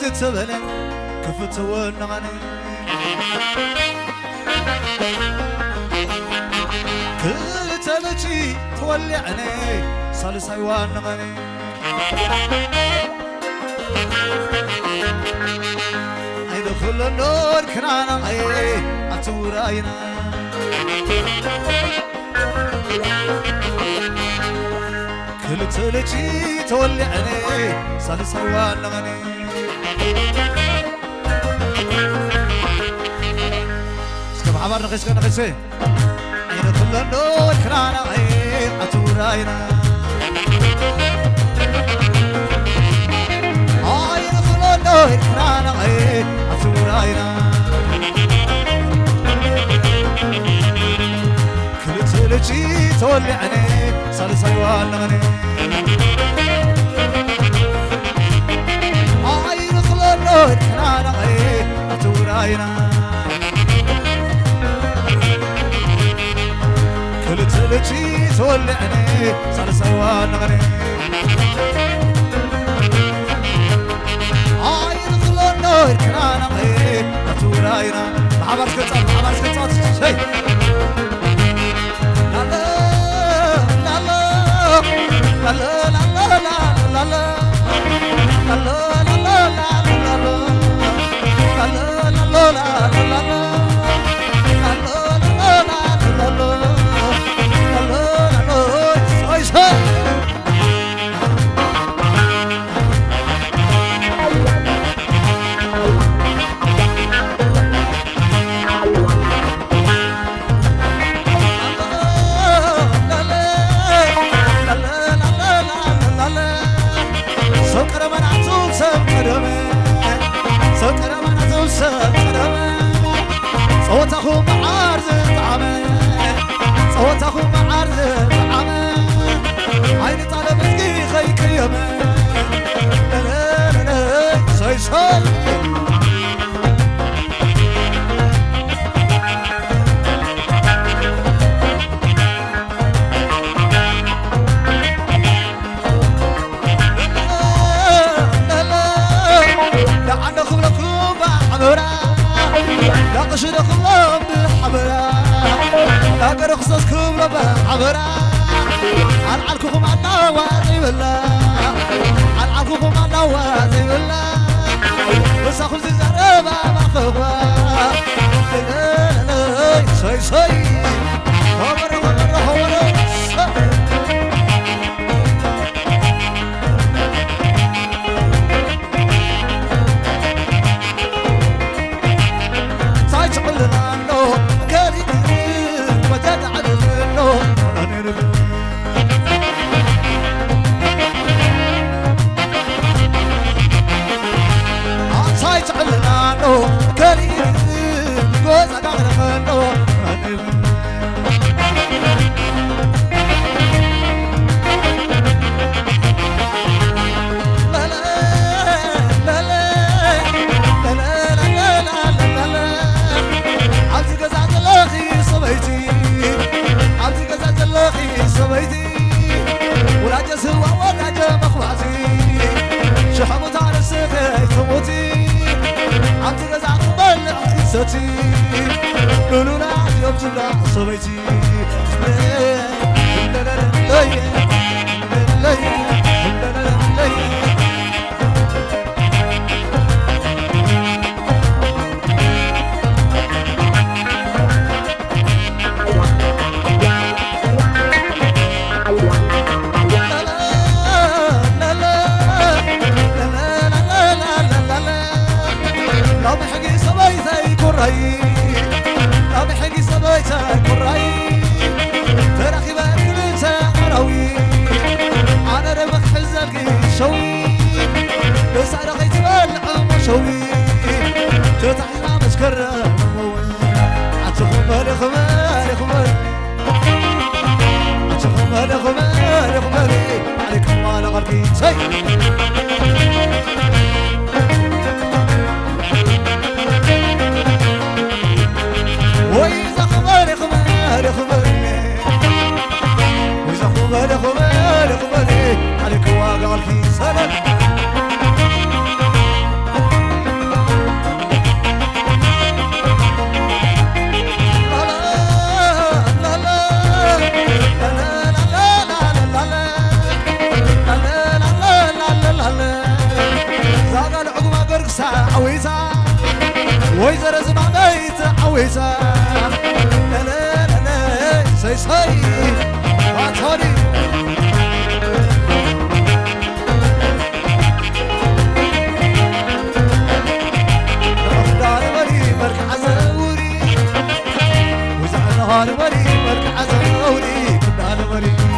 تتبلن كفتون غني كل تلجي تولعني صالح حيوان غني يدخل النور كرانا أتوراينا كل تلجي تولعني صالح حيوان غني سكب عبر نقش نقشي يدخل النور كرانا أتوراينا يدخل النور كرانا أتوراينا كل تلجي تولعني صالح حيوان غني يدخل النور كرانا أتوراينا كل تلجي تولعني صالح حيوان غني يدخل النور كرانا أتوراينا معبر سكتات شي لا لا لا لا لا لا لا لا لا صوتهم عارض طعمه صوتهم عارض طعمه عيني طالب مسكي خيك يمه لا لا لا شوي شوي قشر خلهم بالحبرة لا قرخصص كبرة بالحبرة عن عالكوكم عنا وازي بالله عن عالكوكم عنا وازي بالله بس أخذ الزرابة ما خبا لا لا لا شوي شوي هومر لولا يوم جلا صبيتي لا لا لا لا عليك واقع في سلام ويزا لا لا لا لا سي سي عطاري نهار ولي مركع زوري ويزا نهار ولي مركع زوري نهار ولي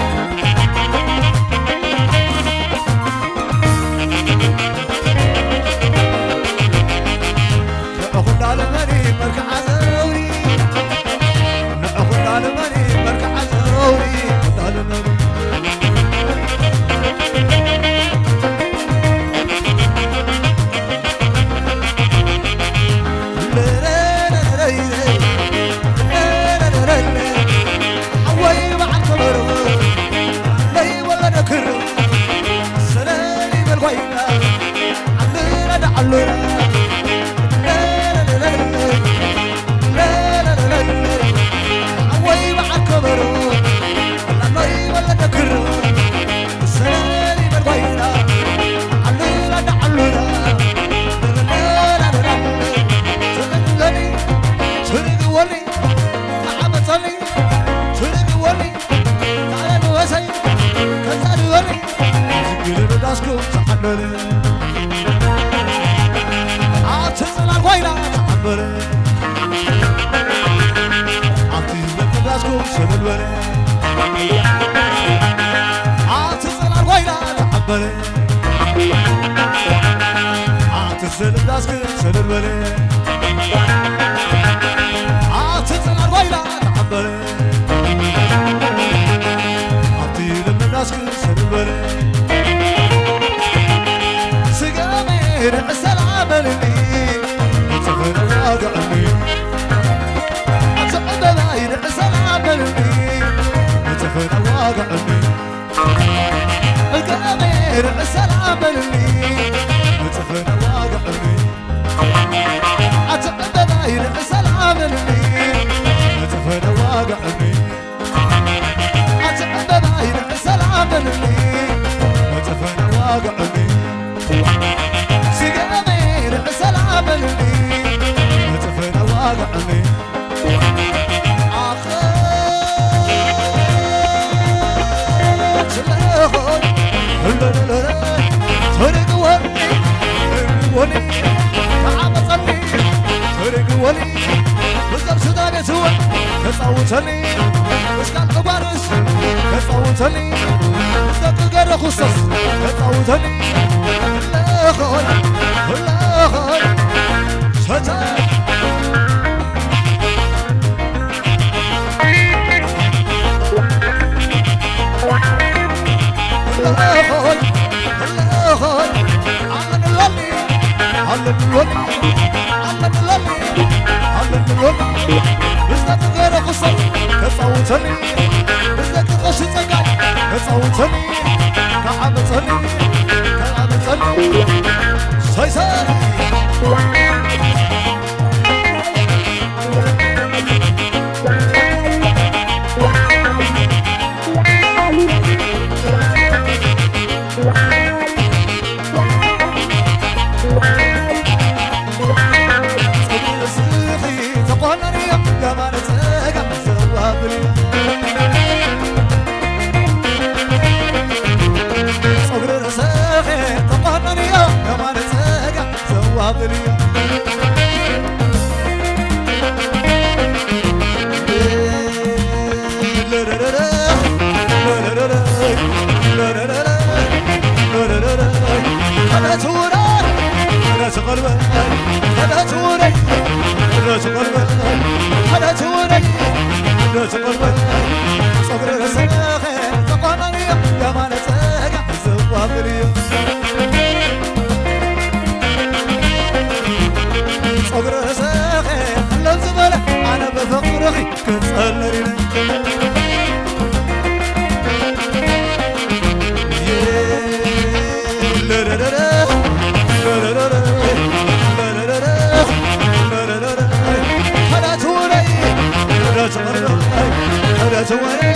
That's what